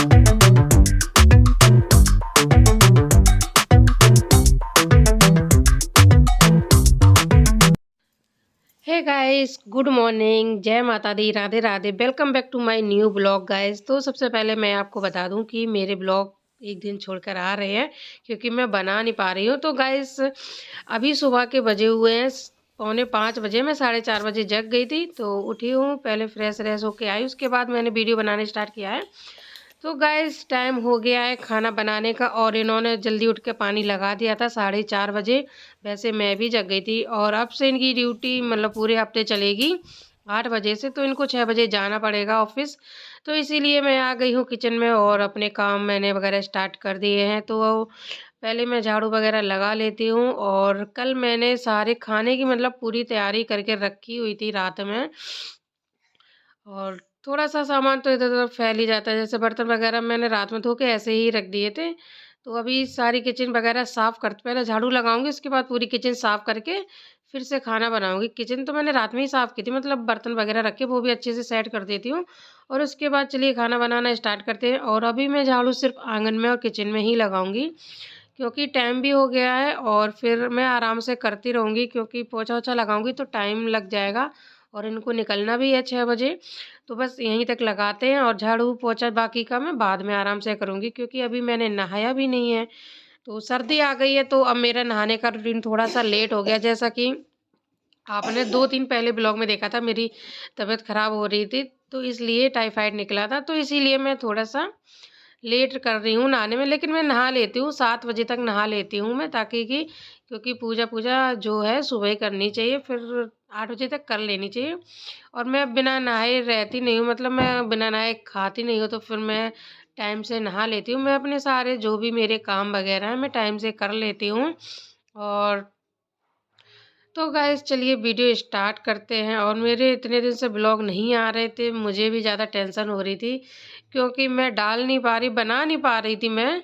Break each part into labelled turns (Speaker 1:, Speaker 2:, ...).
Speaker 1: Hey guys, good morning, जय माता दी, Radhe Radhe. Welcome back to my new blog guys. तो सबसे पहले मैं आपको बता दूं कि मेरे ब्लॉग एक दिन छोड़कर आ रहे हैं क्योंकि मैं बना नहीं पा रही हूँ। तो गाइस अभी सुबह के बजे हुए हैं पौने 5 बजे। मैं 4:30 बजे जग गई थी तो उठी हूँ, पहले फ्रेश व्रेश होके आई, उसके बाद मैंने वीडियो बनाने स्टार्ट किया है। तो गाइस टाइम हो गया है खाना बनाने का और इन्होंने जल्दी उठ के पानी लगा दिया था 4:30 बजे। वैसे मैं भी जग गई थी और अब से इनकी ड्यूटी मतलब पूरे हफ्ते चलेगी 8 बजे से, तो इनको 6 बजे जाना पड़ेगा ऑफिस। तो इसीलिए मैं आ गई हूँ किचन में और अपने काम मैंने वगैरह स्टार्ट कर दिए हैं। तो पहले मैं झाड़ू वगैरह लगा लेती हूँ और कल मैंने सारे खाने की मतलब पूरी तैयारी करके रखी हुई थी रात में। और थोड़ा-सा सामान तो इधर-उधर फैल ही जाता है, जैसे बर्तन वगैरह मैंने रात में धो के ऐसे ही रख दिए थे। तो अभी सारी किचन वगैरह साफ़ कर पहले झाड़ू लगाऊँगी, उसके बाद पूरी किचन साफ़ करके फिर से खाना बनाऊँगी। किचन तो मैंने रात में ही साफ़ की थी, मतलब बर्तन वगैरह रखे वो भी अच्छे से सेट कर देती हूँ और उसके बाद चलिए खाना बनाना स्टार्ट करते हैं। और अभी मैं झाड़ू सिर्फ़ आँगन में और किचन में ही लगाऊँगी क्योंकि टाइम भी हो गया है और फिर मैं आराम से करती रहूँगी क्योंकि पोछा-वोछा लगाऊँगी तो टाइम लग जाएगा और इनको निकलना भी है 6 बजे। तो बस यहीं तक लगाते हैं और झाड़ू पोछा बाकी का मैं बाद में आराम से करूँगी क्योंकि अभी मैंने नहाया भी नहीं है। तो सर्दी आ गई है तो अब मेरा नहाने का रूटीन थोड़ा-सा लेट हो गया, जैसा कि आपने 2 दिन पहले ब्लॉग में देखा था मेरी तबीयत ख़राब हो रही थी, तो इसलिए टाइफाइड निकला था, तो इसीलिए मैं थोड़ा-सा लेट कर रही हूँ नहाने में। लेकिन मैं नहा लेती हूँ, 7 बजे तक नहा लेती हूँ मैं, ताकि कि क्योंकि पूजा-पूजा जो है सुबह ही करनी चाहिए, फिर 8 बजे तक कर लेनी चाहिए। और मैं बिना नहाए रहती नहीं हूँ, मतलब मैं बिना नहाए खाती नहीं हूँ, तो फिर मैं टाइम से नहा लेती हूँ। मैं अपने सारे जो भी मेरे काम वग़ैरह हैं, मैं टाइम से कर लेती हूँ। और तो गाइस चलिए वीडियो स्टार्ट करते हैं। और मेरे इतने दिन से ब्लॉग नहीं आ रहे थे, मुझे भी ज़्यादा टेंशन हो रही थी क्योंकि मैं डाल नहीं पा रही, बना नहीं पा रही थी मैं।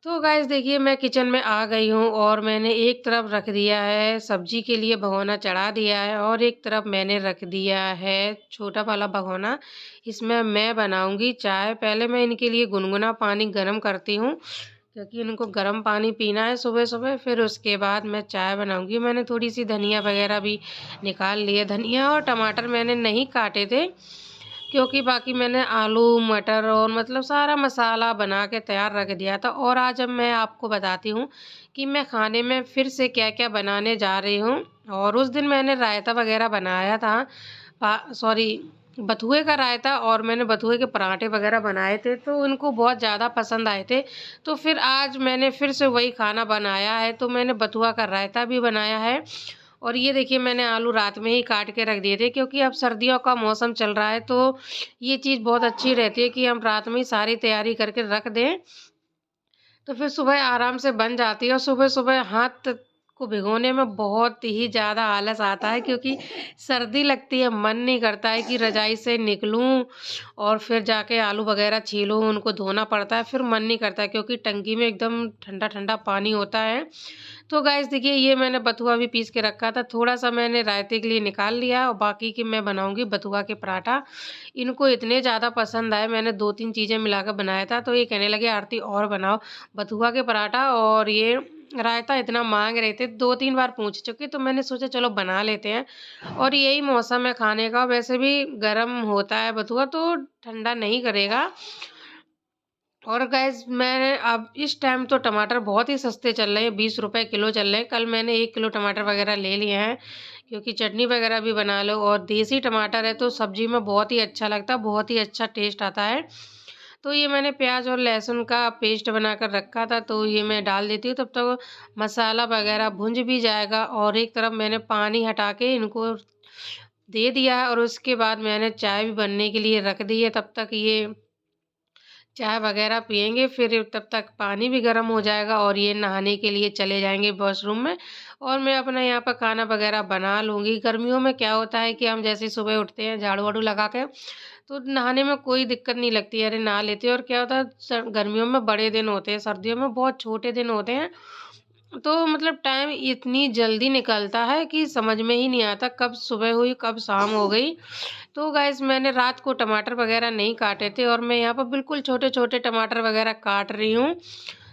Speaker 1: तो गाइस देखिए मैं किचन में आ गई हूँ और मैंने एक तरफ रख दिया है सब्जी के लिए भगोना चढ़ा दिया है और एक तरफ मैंने रख दिया है छोटा वाला भगोना। इसमें मैं बनाऊंगी चाय। पहले मैं इनके लिए गुनगुना पानी गर्म करती हूँ क्योंकि इनको गर्म पानी पीना है सुबह-सुबह, फिर उसके बाद मैं चाय बनाऊंगी। मैंने थोड़ी-सी धनिया वगैरह भी निकाल लिए। धनिया और टमाटर मैंने नहीं काटे थे क्योंकि बाकी मैंने आलू, मटर और मतलब सारा मसाला बना के तैयार रख दिया था। और आज अब मैं आपको बताती हूँ कि मैं खाने में फिर से क्या-क्या बनाने जा रही हूँ। और उस दिन मैंने रायता वगैरह बनाया था, सॉरी बथुए का रायता, और मैंने बथुए के पराठे वगैरह बनाए थे तो उनको बहुत ज़्यादा पसंद आए थे। तो फिर आज मैंने फिर से वही खाना बनाया है, तो मैंने बथुआ का रायता भी बनाया है। और ये देखिए मैंने आलू रात में ही काट के रख दिए थे क्योंकि अब सर्दियों का मौसम चल रहा है, तो ये चीज़ बहुत अच्छी रहती है कि हम रात में ही सारी तैयारी करके रख दें, तो फिर सुबह आराम से बन जाती है। और सुबह-सुबह हाथ को भिगोने में बहुत ही ज़्यादा आलस आता है क्योंकि सर्दी लगती है, मन नहीं करता है कि रज़ाई से निकलूँ और फिर जाके आलू वग़ैरह छीलूँ, उनको धोना पड़ता है, फिर मन नहीं करता है क्योंकि टंकी में एकदम ठंडा-ठंडा पानी होता है। तो गाइस देखिए ये मैंने बथुआ भी पीस के रखा था, थोड़ा-सा मैंने रायते के लिए निकाल लिया और बाकी की मैं बनाऊँगी बथुआ के पराठा। इनको इतने ज़्यादा पसंद आए, मैंने 2-3 चीज़ें मिलाकर बनाया था, तो ये कहने लगे आरती और बनाओ बथुआ के पराठा और ये रायता इतना माँग रहे थे, 2-3 बार पूछ चुके, तो मैंने सोचा चलो बना लेते हैं। और यही मौसम है खाने का, वैसे भी गर्म होता है बथुआ तो ठंडा नहीं करेगा। और गाइस मैंने अब इस टाइम तो टमाटर बहुत ही सस्ते चल रहे हैं, 20 रुपए किलो चल रहे हैं। कल मैंने 1 किलो टमाटर वगैरह ले लिए हैं क्योंकि चटनी वगैरह भी बना लो, और देसी टमाटर है तो सब्जी में बहुत ही अच्छा लगता है, बहुत ही अच्छा टेस्ट आता है। तो ये मैंने प्याज और लहसुन का पेस्ट बनाकर रखा था, तो ये मैं डाल देती हूँ, तब तक मसाला वगैरह भुंज भी जाएगा। और एक तरफ मैंने पानी हटा के इनको दे दिया है और उसके बाद मैंने चाय भी बनने के लिए रख दी है। तब तक ये चाय वगैरह पिएँगे, फिर तब तक पानी भी गर्म हो जाएगा और ये नहाने के लिए चले जाएँगे वॉशरूम में और मैं अपना यहाँ पर खाना वगैरह बना लूँगी। गर्मियों में क्या होता है कि हम जैसे ही सुबह उठते हैं झाड़ू-वाड़ू लगा के, तो नहाने में कोई दिक्कत नहीं लगती है, अरे नहा लेते हैं। और क्या होता है गर्मियों में बड़े दिन होते हैं, सर्दियों में बहुत छोटे दिन होते हैं तो मतलब टाइम इतनी जल्दी निकलता है कि समझ में ही नहीं आता कब सुबह हुई कब शाम हो गई। तो गाइस मैंने रात को टमाटर वगैरह नहीं काटे थे और मैं यहाँ पर बिल्कुल छोटे-छोटे टमाटर वगैरह काट रही हूँ।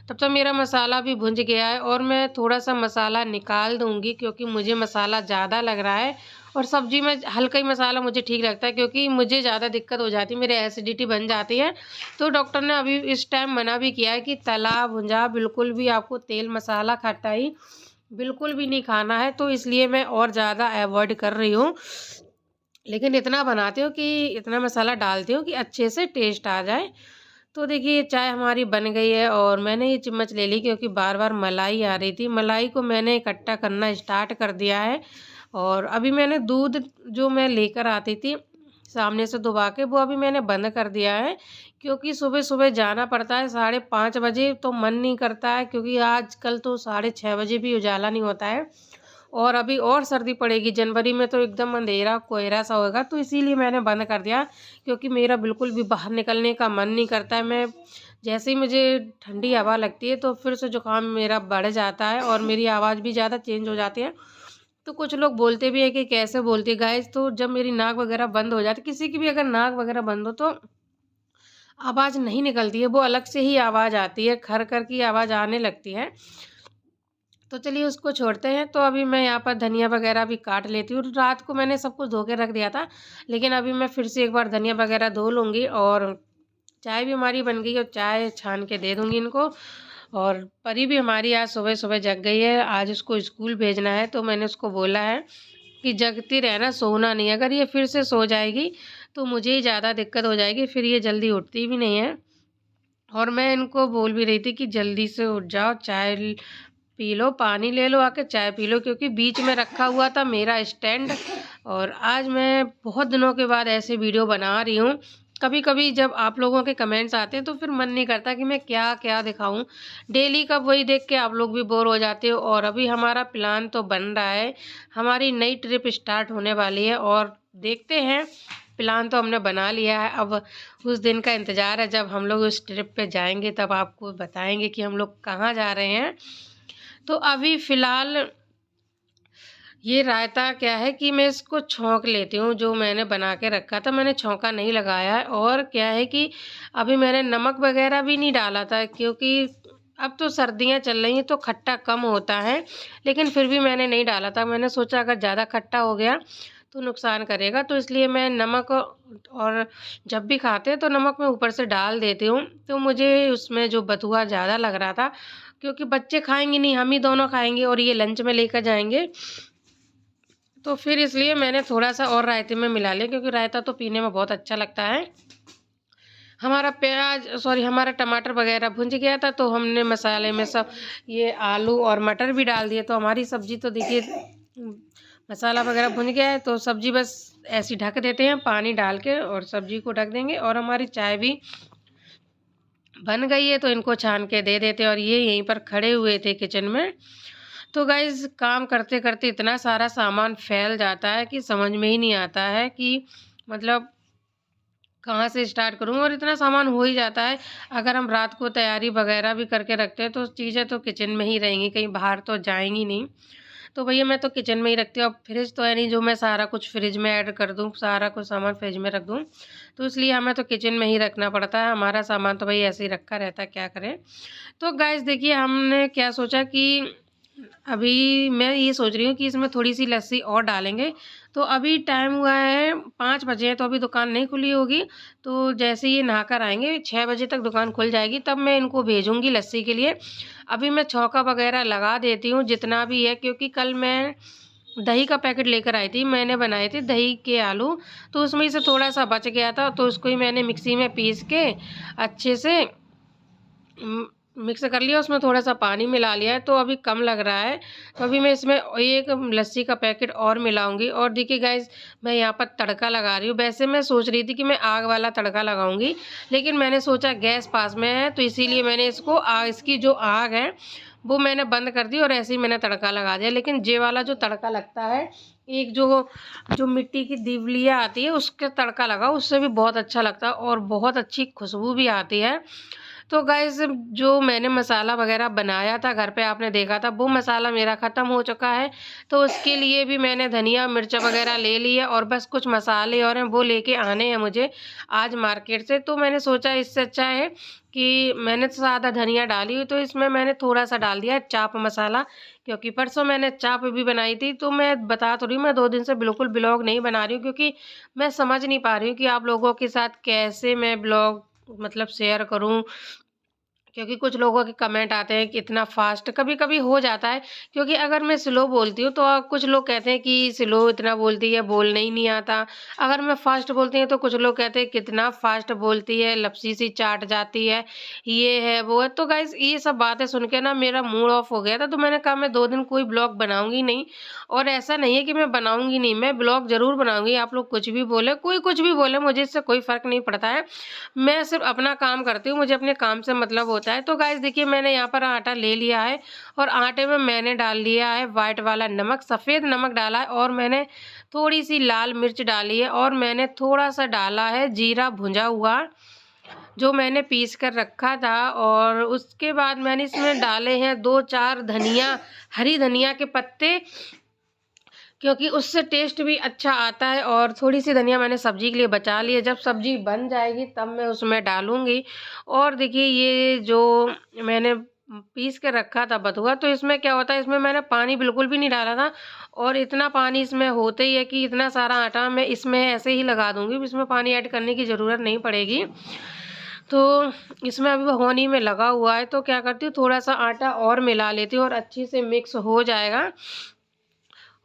Speaker 1: तब तक मेरा मसाला भी भुन गया है और मैं थोड़ा-सा मसाला निकाल दूँगी क्योंकि मुझे मसाला ज़्यादा लग रहा है और सब्ज़ी में हल्का ही मसाला मुझे ठीक लगता है क्योंकि मुझे ज़्यादा दिक्कत हो जाती है, मेरे एसिडिटी बन जाती है। तो डॉक्टर ने अभी इस टाइम मना भी किया है कि तला भुना बिल्कुल भी आपको तेल मसाला खटाई बिल्कुल भी नहीं खाना है, तो इसलिए मैं और ज़्यादा अवॉइड कर रही हूँ। लेकिन इतना बनाती हूँ कि इतना मसाला डालती हूँ कि अच्छे से टेस्ट आ जाए। तो देखिए चाय हमारी बन गई है और मैंने ये चम्मच ले ली क्योंकि बार-बार मलाई आ रही थी। मलाई को मैंने इकट्ठा करना स्टार्ट कर दिया है और अभी मैंने दूध जो मैं लेकर आती थी सामने से दुबा के वो अभी मैंने बंद कर दिया है क्योंकि सुबह-सुबह जाना पड़ता है 5:30 बजे तो मन नहीं करता है क्योंकि आजकल तो 6:30 बजे भी उजाला नहीं होता है। और अभी और सर्दी पड़ेगी जनवरी में तो एकदम अंधेरा कोहरा सा होगा तो इसीलिए मैंने बंद कर दिया क्योंकि मेरा बिल्कुल भी बाहर निकलने का मन नहीं करता है। मैं जैसे ही मुझे ठंडी हवा लगती है तो फिर से जुकाम मेरा बढ़ जाता है और मेरी आवाज़ भी ज़्यादा चेंज हो जाती है। तो कुछ लोग बोलते भी हैं कि कैसे बोलती है गाइस, तो जब मेरी नाक वगैरह बंद हो जाती किसी की भी अगर नाक वगैरह बंद हो तो आवाज़ नहीं निकलती है, वो अलग से ही आवाज़ आती है, खर-खर की आवाज़ आने लगती है। तो चलिए उसको छोड़ते हैं। तो अभी मैं यहाँ पर धनिया वगैरह भी काट लेती हूँ। रात को मैंने सब कुछ धो के रख दिया था, लेकिन अभी मैं फिर से एक बार धनिया वगैरह धो लूँगी और चाय भी हमारी बन गई और चाय छान के दे दूँगी इनको। और परी भी हमारी आज सुबह-सुबह जग गई है, आज उसको स्कूल भेजना है तो मैंने उसको बोला है कि जगती रहना, सोना नहीं। अगर ये फिर से सो जाएगी तो मुझे ही ज़्यादा दिक्कत हो जाएगी, फिर ये जल्दी उठती भी नहीं है। और मैं इनको बोल भी रही थी कि जल्दी से उठ जाओ, चाय पी लो, पानी ले लो आके, चाय पी लो क्योंकि बीच में रखा हुआ था मेरा स्टैंड और आज मैं बहुत दिनों के बाद ऐसे वीडियो बना रही हूँ। कभी-कभी जब आप लोगों के कमेंट्स आते हैं तो फिर मन नहीं करता कि मैं क्या-क्या दिखाऊँ। डेली का वही देख के आप लोग भी बोर हो जाते हो और अभी हमारा प्लान तो बन रहा है। हमारी नई ट्रिप स्टार्ट होने वाली है और देखते हैं, प्लान तो हमने बना लिया है। अब उस दिन का इंतज़ार है जब हम लोग उस ट्रिप पे जाएँगे तब आपको बताएँगे कि हम लोग कहाँ जा रहे हैं। तो अभी फ़िलहाल ये रायता क्या है कि मैं इसको छौंक लेती हूँ, जो मैंने बना के रखा था मैंने छौंका नहीं लगाया है। और क्या है कि अभी मैंने नमक वग़ैरह भी नहीं डाला था क्योंकि अब तो सर्दियाँ चल रही हैं तो खट्टा कम होता है, लेकिन फिर भी मैंने नहीं डाला था। मैंने सोचा अगर ज़्यादा खट्टा हो गया तो नुकसान करेगा, तो इसलिए मैं नमक और जब भी खाते हैं तो नमक मैं ऊपर से डाल देती हूँ। तो मुझे उसमें जो बथुआ ज़्यादा लग रहा था क्योंकि बच्चे खाएँगे नहीं, हम ही दोनों खाएँगे और ये लंच में लेकर जाएँगे। तो फिर इसलिए मैंने थोड़ा-सा और रायते में मिला लिया क्योंकि रायता तो पीने में बहुत अच्छा लगता है। हमारा टमाटर वग़ैरह भुन गया था तो हमने मसाले में सब ये आलू और मटर भी डाल दिए। तो हमारी सब्ज़ी तो देखिए मसाला वग़ैरह भुन गया है तो सब्ज़ी बस ऐसे ही ढक देते हैं पानी डाल के और सब्ज़ी को ढक देंगे और हमारी चाय भी बन गई है तो इनको छान के दे देते हैं और ये यहीं पर खड़े हुए थे किचन में। तो गाइज़ काम करते-करते इतना सारा सामान फैल जाता है कि समझ में ही नहीं आता है कि मतलब कहाँ से स्टार्ट करूँ और इतना सामान हो ही जाता है। अगर हम रात को तैयारी वग़ैरह भी करके रखते हैं तो चीज़ें तो किचन में ही रहेंगी, कहीं बाहर तो जाएँगी नहीं। तो भैया मैं तो किचन में ही रखती हूँ। अब फ्रिज तो है नहीं जो मैं सारा कुछ फ्रिज में ऐड कर दूँ, सारा कुछ सामान फ्रिज में रख दूँ। तो इसलिए हमें तो किचन में ही रखना पड़ता है। हमारा सामान तो भई ऐसे ही रखा रहता है, क्या करें। तो गाइज़ देखिए हमने क्या सोचा कि अभी मैं ये सोच रही हूँ कि इसमें थोड़ी-सी लस्सी और डालेंगे। तो अभी टाइम हुआ है 5 बजे हैं तो अभी दुकान नहीं खुली होगी। तो जैसे ही ये नहाकर आएँगे 6 बजे तक दुकान खुल जाएगी तब मैं इनको भेजूँगी लस्सी के लिए। अभी मैं छौंका वग़ैरह लगा देती हूँ जितना भी है क्योंकि कल मैं दही का पैकेट लेकर आई थी। मैंने बनाए थे दही के आलू, तो उसमें से थोड़ा-सा बच गया था तो उसको ही मैंने मिक्सी में पीस के अच्छे से मिक्स कर लिया, उसमें थोड़ा-सा पानी मिला लिया है, तो अभी कम लग रहा है। तो अभी मैं इसमें एक लस्सी का पैकेट और मिलाऊँगी और देखिए गाइज़ मैं यहाँ पर तड़का लगा रही हूँ। वैसे मैं सोच रही थी कि मैं आग वाला तड़का लगाऊँगी, लेकिन मैंने सोचा गैस पास में है तो इसीलिए मैंने इसकी जो आग है, वो मैंने बंद कर दी और ऐसे ही मैंने तड़का लगा दिया। लेकिन ये वाला जो तड़का लगता है, एक जो मिट्टी की दिवलिया आती है उसका तड़का लगाओ, उससे भी बहुत अच्छा लगता है और बहुत अच्छी खुशबू भी आती है। तो गाइस जो मैंने मसाला वगैरह बनाया था घर पे, आपने देखा था, वो मसाला मेरा ख़त्म हो चुका है। तो उसके लिए भी मैंने धनिया मिर्च वगैरह ले ली है और बस कुछ मसाले और हैं वो लेके आने हैं मुझे आज मार्केट से। तो मैंने सोचा इससे अच्छा है कि मैंने तो सादा धनिया डाली हुई, तो इसमें मैंने थोड़ा-सा डाल दिया है चाप मसाला, क्योंकि परसों मैंने चाप भी बनाई थी। तो मैं बता तो रही हूँ, मैं 2 दिन से बिल्कुल ब्लॉग नहीं बना रही हूँ, क्योंकि मैं समझ नहीं पा रही हूँ कि आप लोगों के साथ कैसे मैं ब्लॉग मतलब शेयर करूँ। क्योंकि कुछ लोगों के कमेंट आते हैं कि इतना फ़ास्ट कभी-कभी हो जाता है, क्योंकि अगर मैं स्लो बोलती हूँ तो कुछ लोग कहते हैं कि स्लो इतना बोलती है, बोलने ही नहीं आता। अगर मैं फ़ास्ट बोलती हूँ तो कुछ लोग कहते हैं कितना फ़ास्ट बोलती है, लपसी-सी चाट जाती है, ये है, वो है। तो गाइज़ ये सब बातें सुन के ना मेरा मूड ऑफ हो गया था, तो मैंने कहा मैं 2 दिन कोई ब्लॉग बनाऊँगी नहीं। और ऐसा नहीं है कि मैं बनाऊँगी नहीं, मैं ब्लॉग ज़रूर बनाऊँगी। आप लोग कुछ भी बोले, कोई कुछ भी बोले, मुझे इससे कोई फ़र्क नहीं पड़ता है। मैं सिर्फ़ अपना काम करती हूँ, मुझे अपने काम से मतलब होता है। तो गाइज़ देखिए मैंने यहाँ पर आटा ले लिया है और आटे में मैंने डाल लिया है व्हाइट वाला नमक, सफ़ेद नमक डाला है और मैंने थोड़ी-सी लाल मिर्च डाली है और मैंने थोड़ा-सा डाला है जीरा भुना हुआ, जो मैंने पीस कर रखा था। और उसके बाद मैंने इसमें डाले हैं 2-4 हरी धनिया के पत्ते, क्योंकि उससे टेस्ट भी अच्छा आता है। और थोड़ी-सी धनिया मैंने सब्ज़ी के लिए बचा ली है, जब सब्ज़ी बन जाएगी तब मैं उसमें डालूँगी। और देखिए ये जो मैंने पीस के रखा था बथुआ, तो इसमें क्या होता है, इसमें मैंने पानी बिल्कुल भी नहीं डाला था और इतना पानी इसमें होते ही है कि इतना सारा आटा मैं इसमें ऐसे ही लगा दूँगी, इसमें पानी ऐड करने की ज़रूरत नहीं पड़ेगी। तो इसमें अभी भगोनी में लगा हुआ है, तो क्या करती हूँ थोड़ा-सा आटा और मिला लेती हूँ और अच्छे से मिक्स हो जाएगा।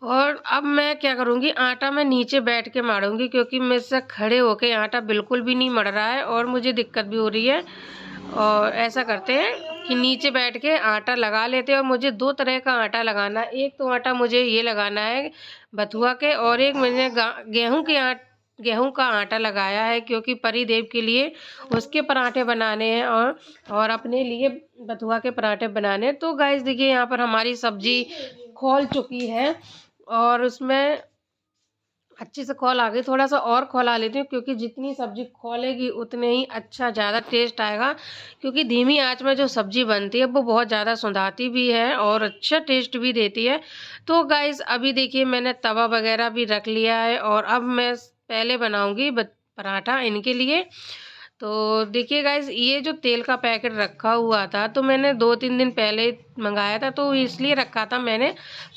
Speaker 1: और अब मैं क्या करूँगी, आटा मैं नीचे बैठ के मारूँगी, क्योंकि मुझसे खड़े होके आटा बिल्कुल भी नहीं मड़ रहा है और मुझे दिक्कत भी हो रही है। और ऐसा करते हैं कि नीचे बैठ के आटा लगा लेते हैं। और मुझे 2 तरह का आटा लगाना है। एक तो आटा मुझे ये लगाना है बथुआ के, और एक मैंने गेहूँ का आटा लगाया है, क्योंकि परिदेव के लिए उसके पराठे बनाने हैं और अपने लिए बथुआ के पराठे बनाने हैं। तो गाइस देखिए यहाँ पर हमारी सब्ज़ी खौल चुकी है और उसमें अच्छे से खौल आ गई। थोड़ा-सा और खौला लेती हूँ, क्योंकि जितनी सब्ज़ी खौलेगी उतने ही अच्छा ज़्यादा टेस्ट आएगा, क्योंकि धीमी आँच में जो सब्ज़ी बनती है वो बहुत ज़्यादा सौंधाती भी है और अच्छा टेस्ट भी देती है। तो गाइज़ अभी देखिए मैंने तवा वग़ैरह भी रख लिया है और अब मैं पहले बनाऊँगी पराठा इनके लिए। तो देखिए गाइज़ ये जो तेल का पैकेट रखा हुआ था, तो मैंने 2-3 दिन पहले मँगाया था, तो इसलिए रखा था मैंने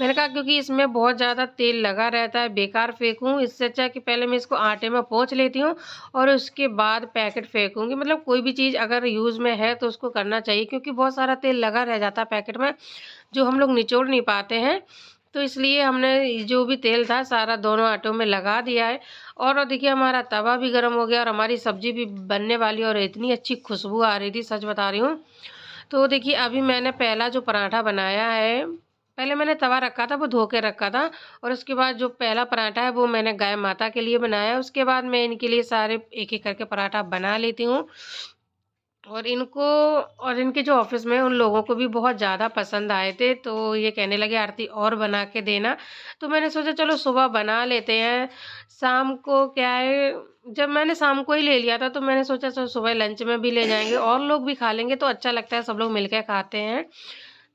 Speaker 1: कहा क्योंकि इसमें बहुत ज़्यादा तेल लगा रहता है, बेकार फेंकूँ, इससे अच्छा है कि पहले मैं इसको आटे में पोंछ लेती हूँ और उसके बाद पैकेट फेंकूँगी। मतलब कोई भी चीज़ अगर यूज़ में है तो उसको करना चाहिए, क्योंकि बहुत सारा तेल लगा रह जाता है पैकेट में, जो हम लोग निचोड़ नहीं पाते हैं। तो इसलिए हमने जो भी तेल था सारा दोनों आटों में लगा दिया है। और देखिए हमारा तवा भी गर्म हो गया और हमारी सब्ज़ी भी बनने वाली है और इतनी अच्छी खुशबू आ रही थी, सच बता रही हूँ। तो देखिए अभी मैंने पहला जो पराठा बनाया है, पहले मैंने तवा रखा था, वो धो के रखा था और उसके बाद जो पहला पराठा है वो मैंने गाय माता के लिए बनाया है। उसके बाद मैं इनके लिए सारे एक-एक करके पराठा बना लेती हूँ। और इनके जो ऑफ़िस में उन लोगों को भी बहुत ज़्यादा पसंद आए थे, तो ये कहने लगे आरती और बना के देना। तो मैंने सोचा चलो सुबह बना लेते हैं, शाम को क्या है, जब मैंने शाम को ही ले लिया था तो मैंने सोचा चलो सुबह लंच में भी ले जाएँगे और लोग भी खा लेंगे तो अच्छा लगता है, सब लोग मिल के खाते हैं।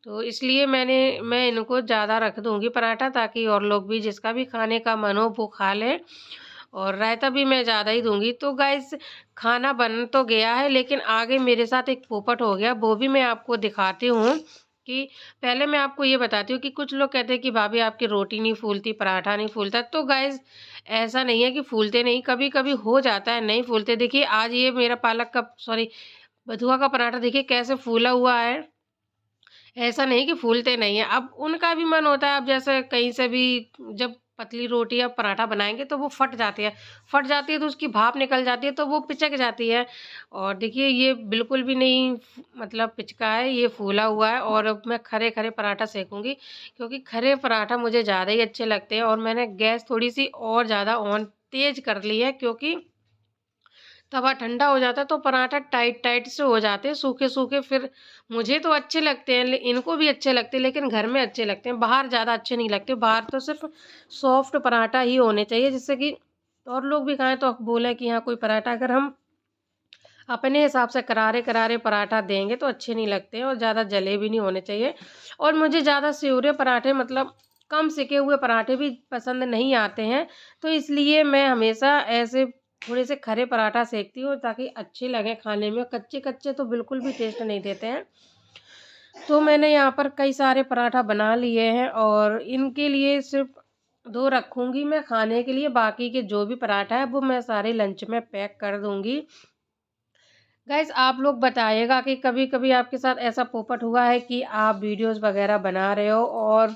Speaker 1: तो इसलिए मैं इनको ज़्यादा रख दूँगी पराठा, ताकि और लोग भी जिसका भी खाने का मन हो वो खा ले। और रायता भी मैं ज़्यादा ही दूँगी। तो गाइज़ खाना बन तो गया है, लेकिन आगे मेरे साथ एक पोपट हो गया, वो भी मैं आपको दिखाती हूँ। कि पहले मैं आपको ये बताती हूँ कि कुछ लोग कहते हैं कि भाभी आपकी रोटी नहीं फूलती, पराठा नहीं फूलता। तो गाइज़ ऐसा नहीं है कि फूलते नहीं, कभी-कभी हो जाता है नहीं फूलते। देखिए आज ये मेरा बथुआ का पराठा देखिए कैसे फूला हुआ है। ऐसा नहीं कि फूलते नहीं हैं। अब उनका भी मन होता है, अब जैसे कहीं से भी जब पतली रोटी या पराठा बनाएँगे तो वो फट जाती है। फट जाती है तो उसकी भाप निकल जाती है तो वो पिचक जाती है। और देखिए ये बिल्कुल भी नहीं मतलब पिचका है, ये फूला हुआ है। और अब मैं खरे-खरे पराठा सेकूँगी, क्योंकि खरे पराठा मुझे ज़्यादा ही अच्छे लगते हैं। और मैंने गैस थोड़ी-सी और ज़्यादा ऑन तेज़ कर ली है, क्योंकि तवा ठंडा हो जाता है तो पराठा टाइट-टाइट से हो जाते हैं, सूखे-सूखे। फिर मुझे तो अच्छे लगते हैं, इनको भी अच्छे लगते हैं, लेकिन घर में अच्छे लगते हैं, बाहर ज़्यादा अच्छे नहीं लगते। बाहर तो सिर्फ़ सॉफ्ट पराठा ही होने चाहिए, जिससे कि और लोग भी खाएँ तो बोलें कि हाँ, कोई पराठा। अगर हम अपने हिसाब से करारे करारे पराठा देंगे तो अच्छे नहीं लगते हैं और ज़्यादा जले भी नहीं होने चाहिए। और मुझे ज़्यादा सिकुड़े पराठे मतलब कम सिके हुए पराठे भी पसंद नहीं आते हैं, तो इसलिए मैं हमेशा ऐसे थोड़े से खरे पराठा सेकती हूँ ताकि अच्छे लगें खाने में। कच्चे कच्चे तो बिल्कुल भी टेस्ट नहीं देते हैं। तो मैंने यहाँ पर कई सारे पराठा बना लिए हैं और इनके लिए सिर्फ 2 रखूँगी मैं खाने के लिए, बाकी के जो भी पराठा है वो मैं सारे लंच में पैक कर दूँगी। गाइस आप लोग बताइएगा कि कभी-कभी आपके साथ ऐसा पोपट हुआ है कि आप वीडियोस वगैरह बना रहे हो और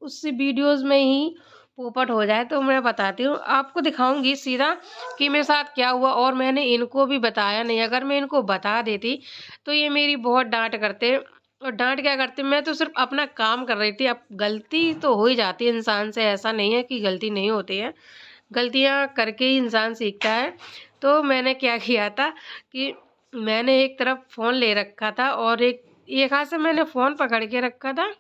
Speaker 1: उस वीडियोस में ही पोपट हो जाए। तो मैं बताती हूँ, आपको दिखाऊँगी सीधा कि मेरे साथ क्या हुआ और मैंने इनको भी बताया नहीं। अगर मैं इनको बता देती तो ये मेरी बहुत डाँट करते और डाँट क्या करते, मैं तो सिर्फ़ अपना काम कर रही थी। अब गलती तो हो ही जाती है इंसान से, ऐसा नहीं है कि गलती नहीं होती है। गलतियाँ करके ही इंसान सीखता है। तो मैंने क्या किया था कि मैंने एक तरफ फ़ोन ले रखा था और एक हाथ से मैंने फ़ोन पकड़ के रखा था।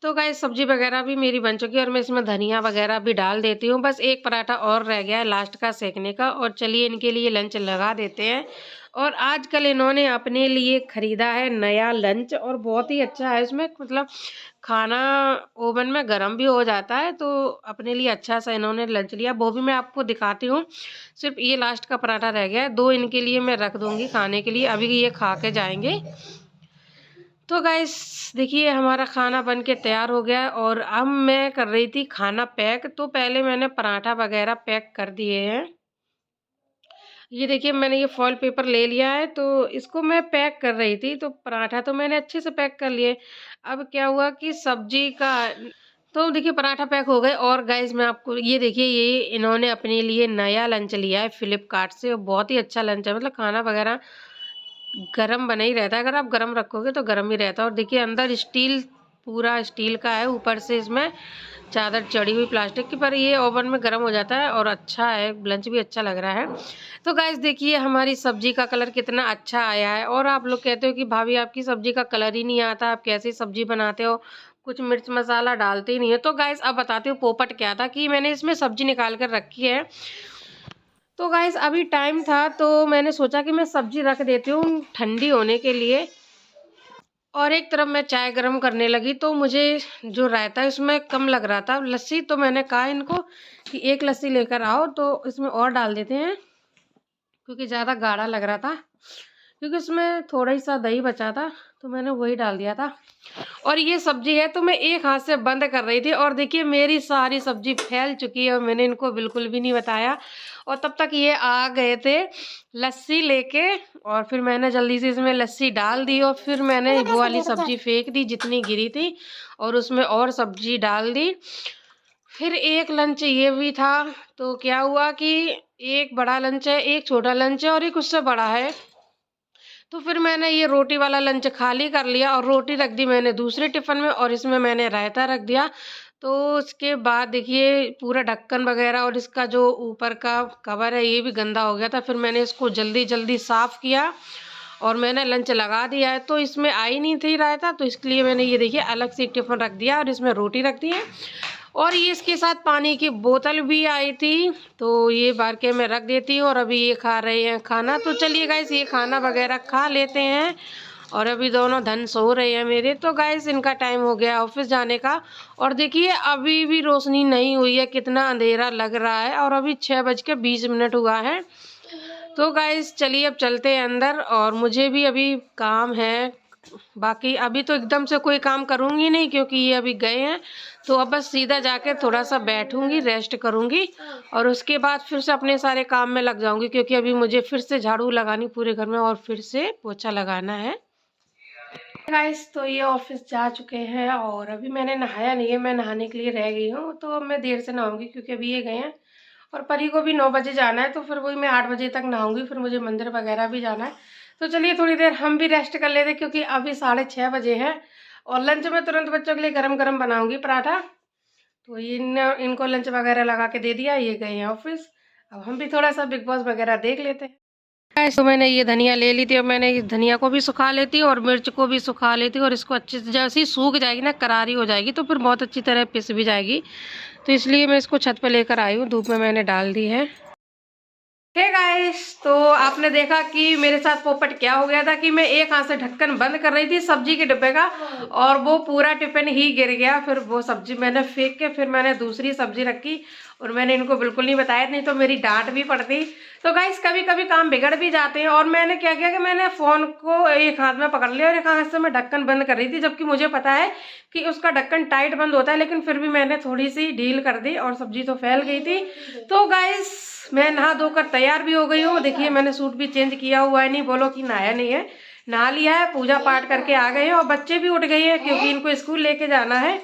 Speaker 1: तो गाइस सब्ज़ी वग़ैरह भी मेरी बन चुकी है और मैं इसमें धनिया वग़ैरह भी डाल देती हूँ। बस एक पराठा और रह गया है लास्ट का सेकने का और चलिए इनके लिए लंच लगा देते हैं। और आजकल इन्होंने अपने लिए ख़रीदा है नया लंच और बहुत ही अच्छा है। इसमें मतलब खाना ओवन में गरम भी हो जाता है, तो अपने लिए अच्छा-सा इन्होंने लंच लिया। वो भी मैं आपको दिखाती हूँ। सिर्फ़ ये लास्ट का पराठा रह गया है, 2 इनके लिए मैं रख दूँगी खाने के लिए। अभी ये खा के जाएँगे। तो गाइस देखिए हमारा खाना बन के तैयार हो गया है और अब मैं कर रही थी खाना पैक। तो पहले मैंने पराठा वगैरह पैक कर दिए हैं। ये देखिए मैंने ये फॉइल पेपर ले लिया है तो इसको मैं पैक कर रही थी। तो पराठा तो मैंने अच्छे से पैक कर लिए। अब क्या हुआ कि सब्जी का तो देखिए पराठा पैक हो गए और गाइस मैं आपको ये देखिए ये इन्होंने अपने लिए नया लंच लिया है फ्लिपकार्ट से और बहुत ही अच्छा लंच है। मतलब खाना वगैरह गरम बना ही रहता है, अगर आप गरम रखोगे तो गरम ही रहता है। और देखिए अंदर स्टील पूरा स्टील का है, ऊपर से इसमें चादर चढ़ी हुई प्लास्टिक की, पर ये ओवन में गर्म हो जाता है और अच्छा है, लंच भी अच्छा लग रहा है। तो गाइस देखिए हमारी सब्जी का कलर कितना अच्छा आया है। और आप लोग कहते हो कि भाभी आपकी सब्जी का कलर ही नहीं आता, आप कैसी सब्जी बनाते हो, कुछ मिर्च मसाला डालते ही नहीं है। तो गाइस अब बताती हूँ पोपट क्या था कि मैंने इसमें सब्जी निकाल कर रखी है। तो गाइस अभी टाइम था तो मैंने सोचा कि मैं सब्जी रख देती हूँ ठंडी होने के लिए। और एक तरफ मैं चाय गरम करने लगी तो मुझे जो रायता है उसमें कम लग रहा था लस्सी। तो मैंने कहा इनको कि एक लस्सी लेकर आओ तो इसमें और डाल देते हैं क्योंकि ज़्यादा गाढ़ा लग रहा था, क्योंकि उसमें थोड़ा ही सा दही बचा था तो मैंने वही डाल दिया था। और ये सब्जी है तो मैं एक हाथ से बंद कर रही थी और देखिए मेरी सारी सब्जी फैल चुकी है और मैंने इनको बिल्कुल भी नहीं बताया। और तब तक ये आ गए थे लस्सी लेके और फिर मैंने जल्दी से इसमें लस्सी डाल दी और फिर मैंने वो वाली सब्जी फेंक दी जितनी गिरी थी और उसमें और सब्जी डाल दी। फिर एक लंच ये भी था। तो क्या हुआ कि एक बड़ा लंच है, एक छोटा लंच है और एक उससे बड़ा है। तो फिर मैंने ये रोटी वाला लंच खाली कर लिया और रोटी रख दी मैंने दूसरे टिफ़िन में और इसमें मैंने रायता रख दिया। तो उसके बाद देखिए पूरा ढक्कन वग़ैरह और इसका जो ऊपर का कवर है ये भी गंदा हो गया था। फिर मैंने इसको जल्दी-जल्दी साफ़ किया और मैंने लंच लगा दिया है। तो इसमें आई नहीं थी रायता तो इसके लिए मैंने ये देखिए अलग से एक टिफ़िन रख दिया और इसमें रोटी रख दी है। और ये इसके साथ पानी की बोतल भी आई थी तो ये भर के मैं रख देती हूँ और अभी ये खा रहे हैं खाना। तो चलिए गाइस ये खाना वगैरह खा लेते हैं और अभी दोनों धन सो रहे हैं मेरे। तो गाइस इनका टाइम हो गया ऑफिस जाने का और देखिए अभी भी रोशनी नहीं हुई है, कितना अंधेरा लग रहा है और अभी 6:20 हुआ है। तो गाइस चलिए अब चलते हैं अंदर और मुझे भी अभी काम है। बाकी अभी तो एकदम से कोई काम करूँगी नहीं क्योंकि ये अभी गए हैं। तो अब बस सीधा जाके थोड़ा-सा बैठूँगी, रेस्ट करूँगी और उसके बाद फिर से अपने सारे काम में लग जाऊँगी क्योंकि अभी मुझे फिर से झाड़ू लगानी पूरे घर में और फिर से पोछा लगाना है। गाइस तो ये ऑफिस जा चुके हैं और अभी मैंने नहाया नहीं है, मैं नहाने के लिए रह गई हूँ। तो अब मैं देर से नहाऊँगी क्योंकि अभी ये गए हैं और परी को भी 9 बजे जाना है तो फिर वही मैं 8 बजे तक नहाऊँगी, फिर मुझे मंदिर वगैरह भी जाना है। तो चलिए थोड़ी देर हम भी रेस्ट कर लेते क्योंकि अभी 6:30 बजे हैं और लंच में तुरंत बच्चों के लिए गरम-गरम बनाऊँगी पराठा। तो इनको लंच वगैरह लगा के दे दिया, ये गए हैं ऑफिस। अब हम भी थोड़ा-सा बिग बॉस वगैरह देख लेते हैं। गाइस तो मैंने ये धनिया ले ली थी और मैंने इस धनिया को भी सुखा लेती और मिर्च को भी सुखा लेती और इसको अच्छे से जैसे ही सूख जाएगी ना करारी हो जाएगी तो फिर बहुत अच्छी तरह पिस भी जाएगी। तो इसलिए मैं इसको छत पे लेकर आई हूँ, धूप में मैंने डाल दी है। हे गाइस, तो आपने देखा कि मेरे साथ पोपट क्या हो गया था कि मैं एक हाथ से ढक्कन बंद कर रही थी सब्जी के डिब्बे का, और वो पूरा टिफिन ही गिर गया। फिर वो सब्जी मैंने फेंक के फिर मैंने दूसरी सब्जी रखी, और मैंने इनको बिल्कुल नहीं बताया, नहीं तो मेरी डांट भी पड़ती। तो गाइस, कभी कभी काम बिगड़ भी जाते हैं। और मैंने क्या किया कि मैंने फोन को एक हाथ में पकड़ लिया और एक हाथ से मैं ढक्कन बंद कर रही थी, जबकि मुझे पता है कि उसका ढक्कन टाइट बंद होता है, लेकिन फिर भी मैंने थोड़ी सी ढील कर दी और सब्जी तो फैल गई थी। तो गाइस, मैं नहा धोकर तैयार भी हो गई हूँ। देखिए, मैंने सूट भी चेंज किया हुआ है, नहीं बोलो कि नहाया नहीं है, नहा लिया है, पूजा पाठ करके आ गए हैं, और बच्चे भी उठ गए हैं क्योंकि इनको स्कूल लेके जाना है।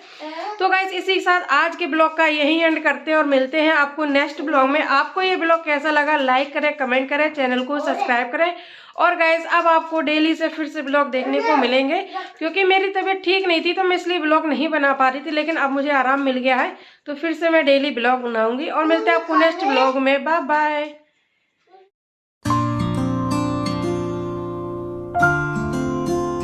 Speaker 1: तो गाइस, इसी के साथ आज के ब्लॉग का यही एंड करते हैं और मिलते हैं आपको नेक्स्ट ब्लॉग में। आपको ये ब्लॉग कैसा लगा, लाइक करें, कमेंट करें, चैनल को सब्सक्राइब करें। और गाइस, अब आपको डेली से फिर से ब्लॉग देखने को मिलेंगे, क्योंकि मेरी तबीयत ठीक नहीं थी तो मैं इसलिए ब्लॉग नहीं बना पा रही थी, लेकिन अब मुझे आराम मिल गया है तो फिर से मैं डेली ब्लॉग बनाऊंगी। और मिलते हैं आपको नेक्स्ट ब्लॉग में। Bye bye.